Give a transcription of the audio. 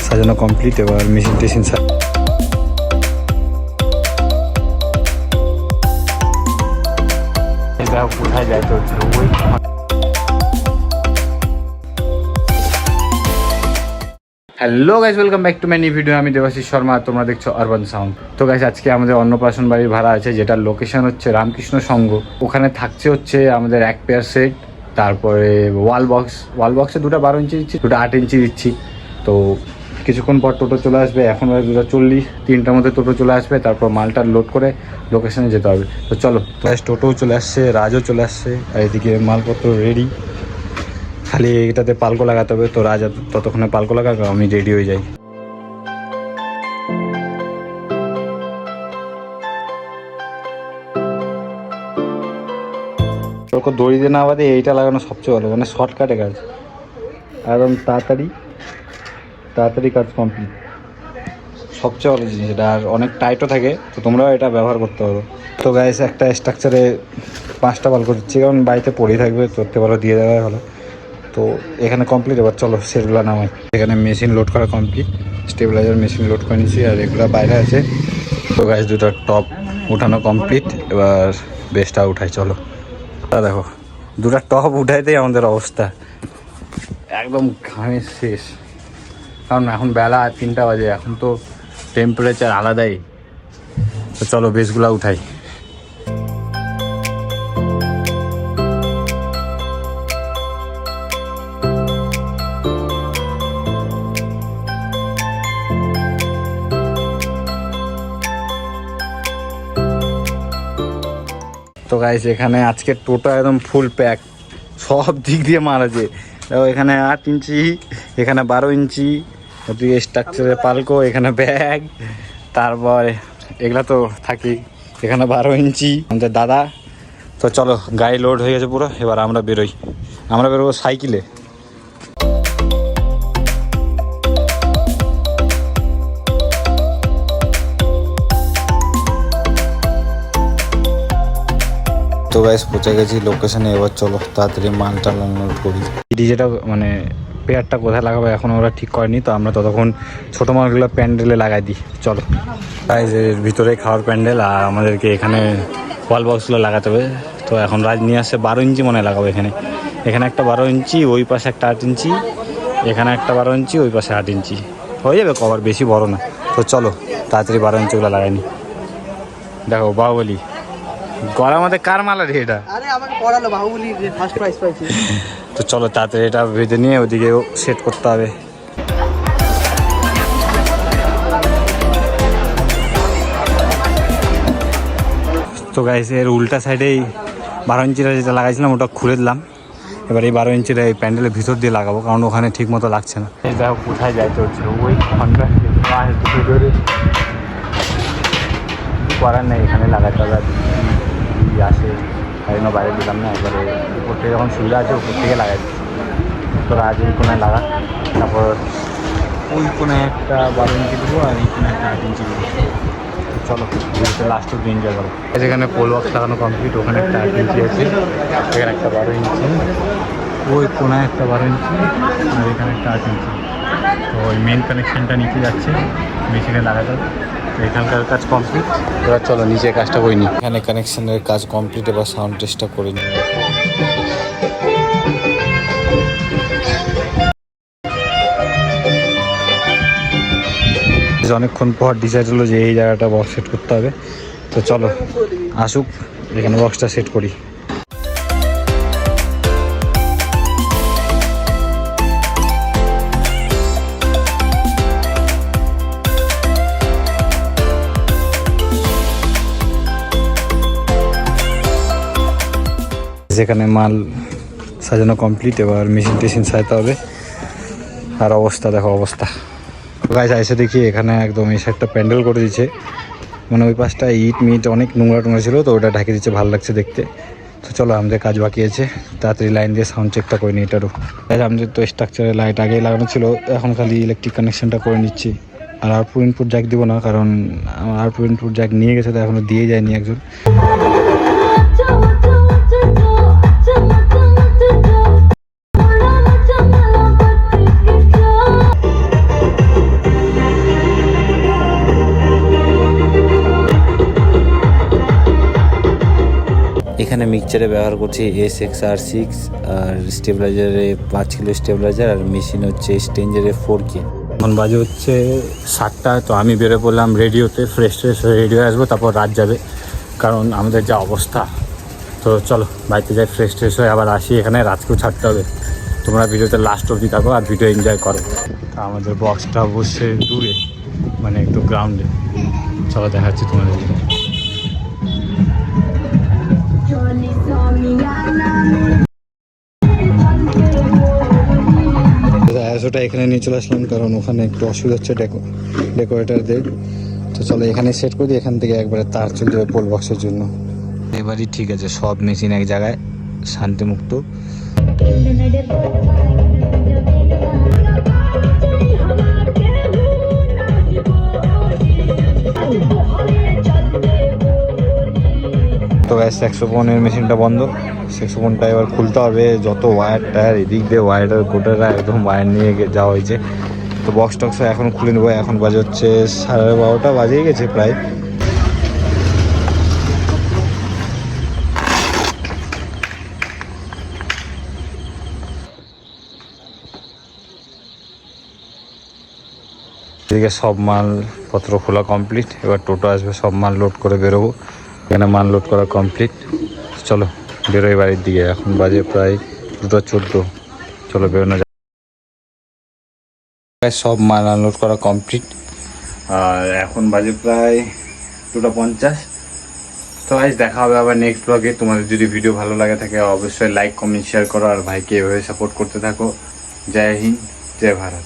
সাজানো কমপ্লিট। এবার মেশিন টেশিন কোথায় যায় তো ওই hello guys, welcome back to my new video. আমি দেবাশিস শর্মা, তোমরা দেখছো আরবান সাউন্ড। তো গাইজ, আজকে আমাদের অন্নপ্রাশন বাড়ির ভাড়া আছে, যেটার লোকেশন হচ্ছে রামকৃষ্ণ সংঘ। ওখানে থাকছে হচ্ছে আমাদের এক পেয়ার সেট, তারপরে ওয়াল বক্সে দুটো 12 ইঞ্চি দিচ্ছি, দুটো 8 ইঞ্চি দিচ্ছি। তো কিছুক্ষণ পর টোটো চলে আসবে, এখন 2:40, 3টার মধ্যে টোটো চলে আসবে, তারপর মালটা লোড করে লোকেশনে যেতে হবে। তো চলো, গাইজ টোটোও চলে আসছে, রাজও চলে আসছে, আর এদিকে মালপত্র রেডি, খালি এটাতে পালকো লাগাতে হবে। তো রাজা ততক্ষণে পালকো লাগাবে, আমি রেডি হয়ে যাই। ওরকম দড়ি দিয়ে না বাদে এইটা লাগানো সবচেয়ে ভালো, মানে শর্টকাটে কাজ, একদম তাড়াতাড়ি কাজ কমপ্লিট, সবচেয়ে ভালো জিনিস এটা। আর অনেক টাইটও থাকে, তো তোমরাও এটা ব্যবহার করতে পারো। তো গাইস, একটা স্ট্রাকচারে 5টা পালকো দিচ্ছি, কারণ বাড়িতে পড়েই থাকবে, তোরতে ভালো দিয়ে দেওয়া ভালো। তো এখানে কমপ্লিট। এবার চলো সেটগুলো নামাই। এখানে মেশিন লোড করা কমপ্লিট, স্টেবিলাইজার মেশিন লোড করে নিচ্ছি, আর এগুলো বাইরে আছে। তো গাইস, দুটো টপ উঠানো কমপ্লিট, এবার বেসটা উঠাই চলো। তা দেখো, দুটো টপ উঠাইতেই আমাদের অবস্থা একদম ঘামে শেষ, কারণ এখন বেলা 3টা বাজে, এখন তো টেম্পারেচার আলাদাই। তো চলো বেসগুলো উঠাই। তো গাইস, এখানে আজকে টোটো একদম ফুল প্যাক, সব দিক দিয়ে মারা আছে। দেখো, এখানে 8 ইঞ্চি, এখানে 12 ইঞ্চি, ওদিকে স্ট্রাকচারের পালকো, এখানে ব্যাগ, তারপর এগুলা তো থাকি, এখানে 12 ইঞ্চি আমাদের দাদা। তো চলো, গাড়ি লোড হয়ে গেছে পুরো, এবার আমরা বেরোবো সাইকেলে। তো গাইস, পৌঁছে গেছি লোকেশনে, এবার চলো তাড়াতাড়ি মালটা লোড করি। ডিজেটা মানে পেয়ারটা কোথায় লাগাবো এখন ওরা ঠিক করেনি, তো আমরা ততক্ষণ ছোটো মালগুলো প্যান্ডেলে লাগাই দিই। চলো গাইস, এর ভিতরে খাওয়ার প্যান্ডেল, আর আমাদেরকে এখানে ওয়াল বক্সগুলো লাগাতে হবে। তো এখন রাজ নিয়ে আসছে 12 ইঞ্চি মনে লাগাবো। এখানে একটা 12 ইঞ্চি, ওই পাশে একটা 8 ইঞ্চি, এখানে একটা 12 ইঞ্চি, ওই পাশে 8 ইঞ্চি হয়ে যাবে কভার, বেশি বড় না। তো চলো তাড়াতাড়ি 12 ইঞ্চিগুলো লাগাইনি। দেখো বাহুবলি গলার মধ্যে কার মালা রে এটা? আরে আমাকে পড়ালো বাহুবলি ফার্স্ট প্রাইজ পাইছি। তো চলো তাড়াতাড়ি এটা বেঁধে নিয়ে ওদিকে সেট করতে হবে। তো গাইস, এর উল্টা সাইডেই 12 ইঞ্চিটা যেটা লাগাইছিলাম ওটা খুলে দিলাম। এবার এই 12 ইঞ্চিটা এই প্যান্ডেলের ভিতর দিয়ে লাগাবো, কারণ ওখানে ঠিক মতো লাগছে না। এই দেখো কোথায় যাইতে হচ্ছে, ওই করার নেই, এখানে লাগাতে হবে। আসে তাই জন্য বাইরে দিলাম না, এবারে উপর থেকে যখন সুবিধা আছে উপর থেকে লাগাই দিচ্ছি। তো আজ এই কোনায় লাগা, তারপর ওই কোনায় একটা 12 ইঞ্চি দেবো, আর এই কোনায় একটা 8 ইঞ্চি দেবো। চলো লাস্ট অব্দি এনজয় করো। যেখানে পোল বক্স লাগানো কমপ্লিট, ওখানে একটা 8 ইঞ্চি আছে, এখানে একটা 12 ইঞ্চি, ওই কোনায় একটা 12 ইঞ্চি, আর এখানে একটা 8 ইঞ্চি। তো ওই মেন কানেকশানটা নিচে যাচ্ছে, মেশিনে লাগাতে হবে। তো এখানকার কাজ কমপ্লিট, এবার চলো নিচে কাজটা করে নিই। এখানে কানেকশানের কাজ কমপ্লিট, এবার সাউন্ড টেস্টটা করে নিই। অনেকক্ষণ পর ডিসাইড হলো যে এই জায়গাটা বক্স সেট করতে হবে। তো চলো আসুক, এখানে বক্সটা সেট করি। যেখানে মাল সাজানো কমপ্লিট, এবার মেশিন টেশিন সাজাতে হবে। আর অবস্থা দেখো, অবস্থা গাইস, এসে দেখি এখানে একদম এই সাইডটা প্যান্ডেল করে দিচ্ছে, মানে ওই পাশটা ইট মিট অনেক নোংরা টোংরা ছিল, তো ওটা ঢাকে দিচ্ছে, ভালো লাগছে দেখতে। তো চলো, আমাদের কাজ বাকি আছে, তাড়াতাড়ি লাইন দিয়ে সাউন্ড চেকটা করে নিই এটারও। আমাদের তো স্ট্রাকচারে লাইট আগেই লাগানো ছিল, এখন খালি ইলেকট্রিক কানেকশানটা করে নিচ্ছি। আর আউটপুট ইনপুট জ্যাক দিব না, কারণ আমার আউটপুট ইনপুট জ্যাক নিয়ে গেছে, তো এখনও দিয়ে যায়নি একজন। এখানে মিক্সচারে ব্যবহার করছি SXR6 আর স্টেবিলাইজারে 5 কিলো স্টেবিলাইজার আর মেশিন হচ্ছে স্টেঞ্জারে 4K। এখন বাজে হচ্ছে 7টা, তো আমি বেরো পড়লাম রেডিওতে, ফ্রেশ হয়ে রেডি হয়ে আসবো, তারপর রাত যাবে, কারণ আমাদের যা অবস্থা। তো চলো বাড়িতে যাই, ফ্রেশ হয়ে আবার আসি, এখানে রাতকেও ছাড়তে হবে। তোমরা ভিডিওতে লাস্ট অবধি থাকো আর ভিডিও এনজয় করো। তা আমাদের বক্সটা অবশ্যই দূরে, মানে একটু গ্রাউন্ডে। চলো দেখাচ্ছি তোমাদের। অ্যাসোটা এখানে নিয়ে চলে আসলাম, কারণ ওখানে একটু অসুবিধা হচ্ছে ডেকোরেটারদের। তো চলো এখানে সেট করে দিই, এখান থেকে একবারে তার চলে যাবে পোল বক্সের জন্য। এবারই ঠিক আছে, সব মেশিন এক জায়গায়, শান্তিমুক্ত। তো গ্যাস 105 মেশিনটা বন্ধ, 105টা এবার খুলতে হবে। যত ওয়্যার টায়ার এদিক দিয়ে ওয়্যারের গোটারা একদম ওয়্যার নিয়ে যাওয়া হয়েছে। তো বক্স টক্স এখন খুলে নেবো। এখন বাজে হচ্ছে 12:30 বাজেই গেছে প্রায়। এদিকে সব মালপত্র খোলা কমপ্লিট, এবার টোটো আসবে, সব মাল লোড করে বেরোবো। এখানে মাল লোড করা কমপ্লিট, চলো বেরোই বাড়ির দিকে। এখন বাজে প্রায় 2:14, চলো বেরোনো যায়। সব মাল আনলোড করা কমপ্লিট আর এখন বাজে প্রায় 2:50। তো আজ দেখা হবে আবার নেক্সট ব্লগে। তোমাদের যদি ভিডিও ভালো লাগে থাকে অবশ্যই লাইক কমেন্ট শেয়ার করো, আর ভাইকে এভাবে সাপোর্ট করতে থাকো। জয় হিন্দ, জয় ভারত।